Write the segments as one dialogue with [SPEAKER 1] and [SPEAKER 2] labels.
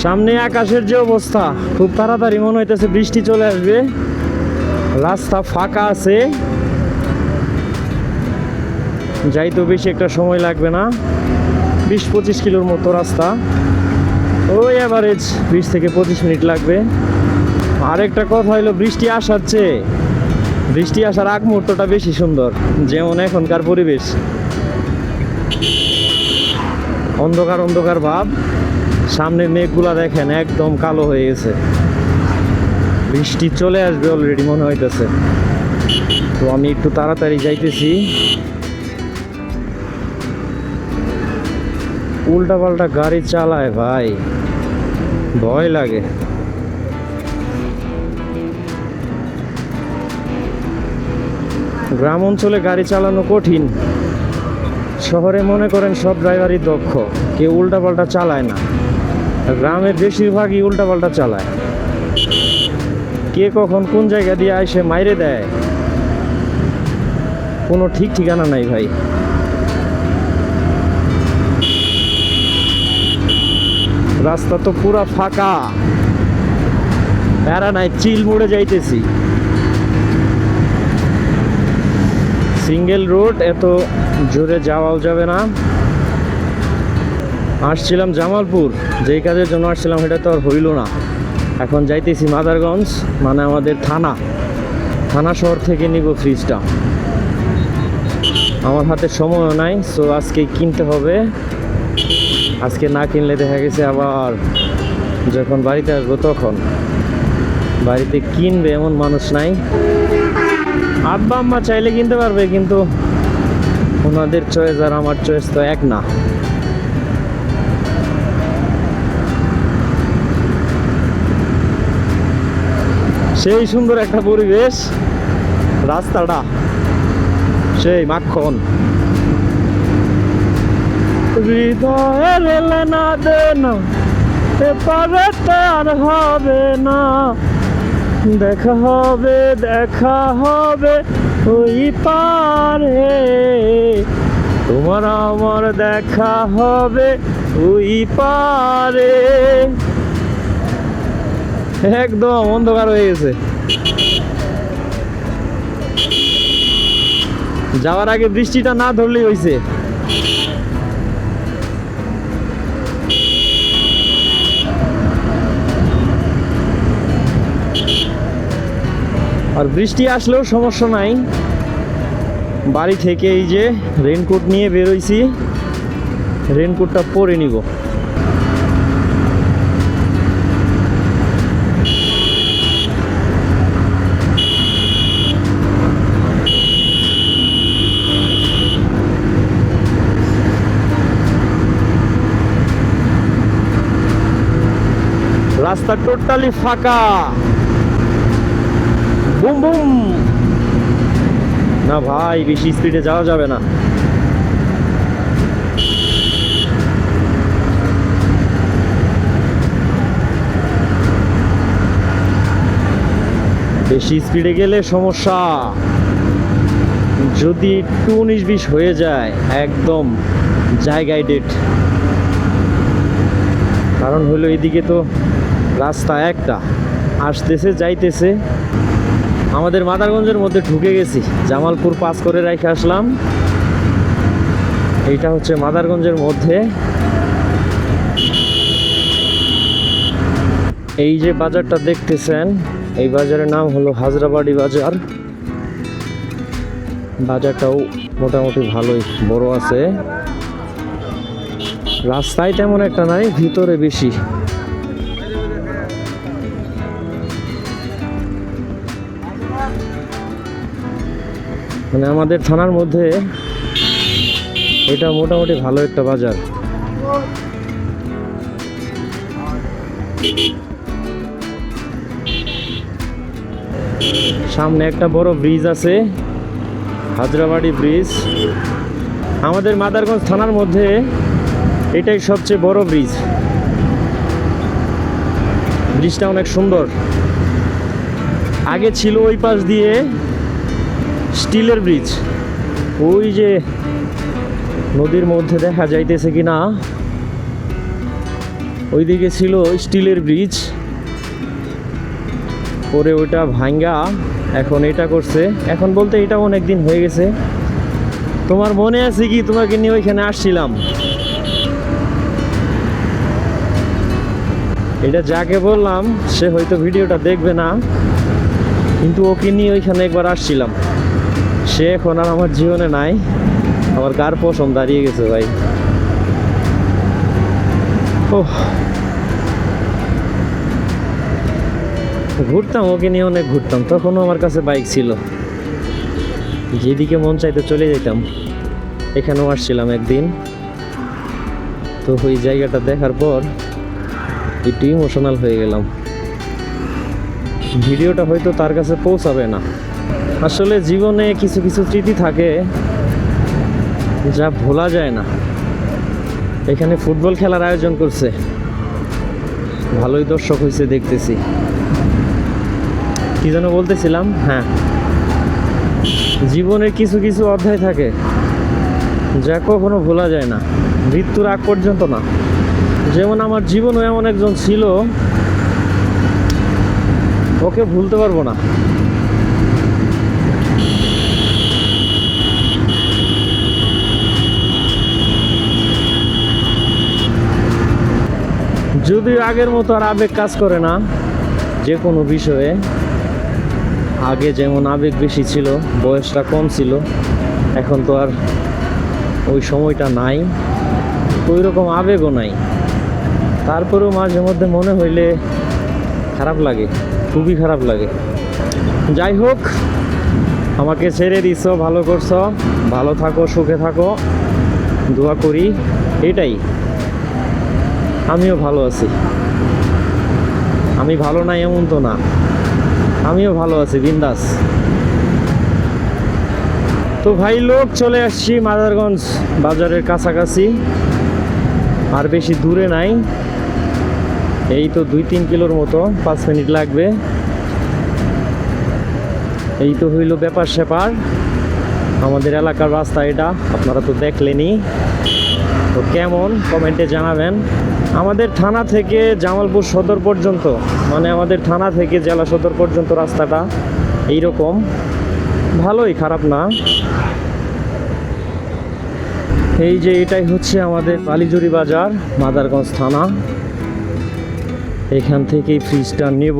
[SPEAKER 1] সামনে আকাশের যে অবস্থা, খুব তাড়াতাড়ি মনে হইতেছে বৃষ্টি চলে আসবে। রাস্তা ফাঁকা আছে, যাইতেও বেশি একটা সময় লাগবে না, 20-25 কিলোর মতো রাস্তা, ওই অ্যাভারেজ 20 থেকে 25 মিনিট লাগবে। আরেকটা কথা হইলো, বৃষ্টি আসার চেয়ে বৃষ্টি আসার আগ মুহূর্তটা বেশি সুন্দর। যেমন এখনকার পরিবেশ, অন্ধকার অন্ধকার ভাব, সামনের মেঘগুলা দেখেন একদম কালো হয়ে গেছে, বৃষ্টি চলে আসবে অলরেডি মনে হইতেছে। তো আমি একটু তাড়াতাড়ি যাইতেছি। উল্টা পাল্টা গাড়ি চালায় ভাই, ভয় লাগে। গ্রাম অঞ্চলে গাড়ি চালানো কঠিন, শহরে মনে করেন সব ড্রাইভারই দক্ষ, কেউ উল্টা পাল্টা চালায় না। গ্রামে বেশিরভাগই উল্টা পাল্টা চালায়, কে কখন কোন জায়গা দিয়ে আইসে মাইরে দেয় কোনো ঠিক ঠিকানা নাই ভাই। রাস্তা তো পুরা ফাঁকা, প্যারা নাই, চিল মোড়ে যাইতেছি। সিঙ্গেল রোড, এত জোরে যাওয়াও যাবে না। আসছিলাম জামালপুর, যেই কাজের জন্য আসছিলাম সেটা তো আর হইল না। এখন যাইতেছি মাদারগঞ্জ, মানে আমাদের থানা শহর থেকে নিব ফ্রিজটা। আমার হাতে সময়ও নাই, সো আজকে কিনতে হবে। আজকে না কিনলে দেখা গেছে আবার যখন বাড়িতে আসবো তখন বাড়িতে কিনবে এমন মানুষ নাই। আব্বা আম্মা চাইলে কিনতে পারবে, কিন্তু ওনাদের চয়েস আর আমার চয়েস তো এক না। সেই সুন্দর একটা পরিবেশ, রাস্তাটা সেই মাখন। হৃদয়ের লেনা দেনা এপারে তার হবে না, দেখা হবে ওই পারে, তোমার আমার দেখা হবে ওই পারে। একদম অন্ধকার হয়ে গেছে, যাওয়ার আগে বৃষ্টিটা না ধরলেই হয়েছে। আর বৃষ্টি আসলেও সমস্যা নাই, বাড়ি থেকে এই যে রেনকোট নিয়ে বেরোইছি, রেনকোটটা পরে নিব। রাস্তা টোটালি ফাঁকা, বুম বুম। না ভাই, বেশি স্পিডে যাওয়া যাবে না। বেশি স্পিডে গেলে সমস্যা, যদি একটু 19-20 হয়ে যায় একদম জায়গায় ডেট। কারণ হলো এদিকে তো রাস্তা একটা, আসতেছে যাইতেছে। আমাদের মাদারগঞ্জের মধ্যে ঢুকে গেছি, জামালপুর পাস করে রেখে আসলাম। এইটা হচ্ছে মাদারগঞ্জের মধ্যে। এই যে বাজারটা দেখতেছেন, এই বাজারের নাম হলো হাজরাবাড়ি বাজার। বাজারটাও মোটামুটি ভালোই বড় আছে, রাস্তায় তেমন একটা নাই, ভিতরে বেশি। মানে আমাদের থানার মধ্যে এটা মোটামুটি ভালো একটা বাজার। সামনে একটা বড় ব্রিজ আছে, হাজরাবাড়ি ব্রিজ। আমাদের মাদারগঞ্জ থানার মধ্যে এটাই সবচেয়ে বড় ব্রিজ। ব্রিজটা অনেক সুন্দর। আগে ছিল ওই পাশ দিয়ে স্টিলের ব্রিজ, ওই যে নদীর মধ্যে দেখা যাইতেছে কিনা ওইদিকে ছিল স্টিলের ব্রিজ, পরে ওইটা ভাঙ্গা এখন এটা করছে। এখন বলতে এটা অনেক দিন হয়ে গেছে। তোমার মনে আছে কি, তোমাকে নিয়ে ওইখানে আসছিলাম? এটা যাকে বললাম সে হয়তো ভিডিওটা দেখবে না, কিন্তু ওকে নিয়ে ওইখানে একবার আসছিলাম। সে এখন আর আমার জীবনে নাই। আমার কার পশম দাঁড়িয়ে গেছে ভাই। ওহ, ঘুরতাম ওকে নিয়ে, অনেক ঘুরতাম। তখনও আমার কাছে বাইক ছিল, যেদিকে মন চাইতে চলে যেতাম। এখানেও আসছিলাম একদিন, তো ওই জায়গাটা দেখার পর একটু ইমোশনাল হয়ে গেলাম। ভিডিওটা হয়তো তার কাছে পৌঁছাবে না। আসলে জীবনে কিছু কিছু স্মৃতি থাকে যা ভোলা যায় না। এখানে ফুটবল খেলার আয়োজন করছে, ভালোই দর্শক হয়েছে দেখতেছি। কি যেন বলতেছিলাম, হ্যাঁ, জীবনের কিছু কিছু অধ্যায় থাকে যা কখনো ভোলা যায় না, মৃত্যুর আগ পর্যন্ত না। যেমন আমার জীবনও এমন একজন ছিল, ওকে ভুলতে পারবো না। যদিও আগের মতো আর আবেগ কাজ করে না যে কোনো বিষয়ে। আগে যেমন আবেগ বেশি ছিল, বয়সটা কম ছিল, এখন তো আর ওই সময়টা নাই, ওই রকম আবেগও নাই। তারপরেও মাঝে মধ্যে মনে হইলে খারাপ লাগে, খুবই খারাপ লাগে। যাই হোক, আমাকে ছেড়ে দিছো, ভালো করছো, ভালো থাকো, সুখে থাকো, দোয়া করি। এটাই, আমিও ভালো আছি। আমি ভালো নাই এমন তো না, আমিও ভালো আছি, বিন্দাস। তো ভাই লোক, চলে আসছি মাদারগঞ্জ বাজারের কাছাকাছি, আর বেশি দূরে নাই। এই তো 2-3 কিলোর মতো, 5 মিনিট লাগবে। এই তো হইল ব্যাপার স্যাপার। আমাদের এলাকার রাস্তা এটা, আপনারা তো দেখলেনই। তো কেমন, কমেন্টে জানাবেন। আমাদের থানা থেকে জামালপুর সদর পর্যন্ত, মানে আমাদের থানা থেকে জেলা সদর পর্যন্ত রাস্তাটা এইরকম, ভালোই, খারাপ না। এই যে এটাই হচ্ছে আমাদের বালিজুরি বাজার, মাদারগঞ্জ থানা। এখান থেকেই ফ্রিজটা নেব।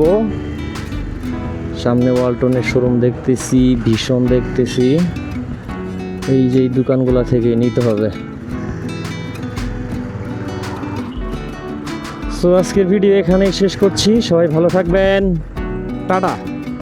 [SPEAKER 1] সামনে ওয়ালটনের শোরুম দেখতেছি, ভীষণ দেখতেছি। এই যে এই দোকানগুলা থেকে নিতে হবে। সো আজকের ভিডিও এখানেই শেষ করছি। সবাই ভালো থাকবেন, টাটা।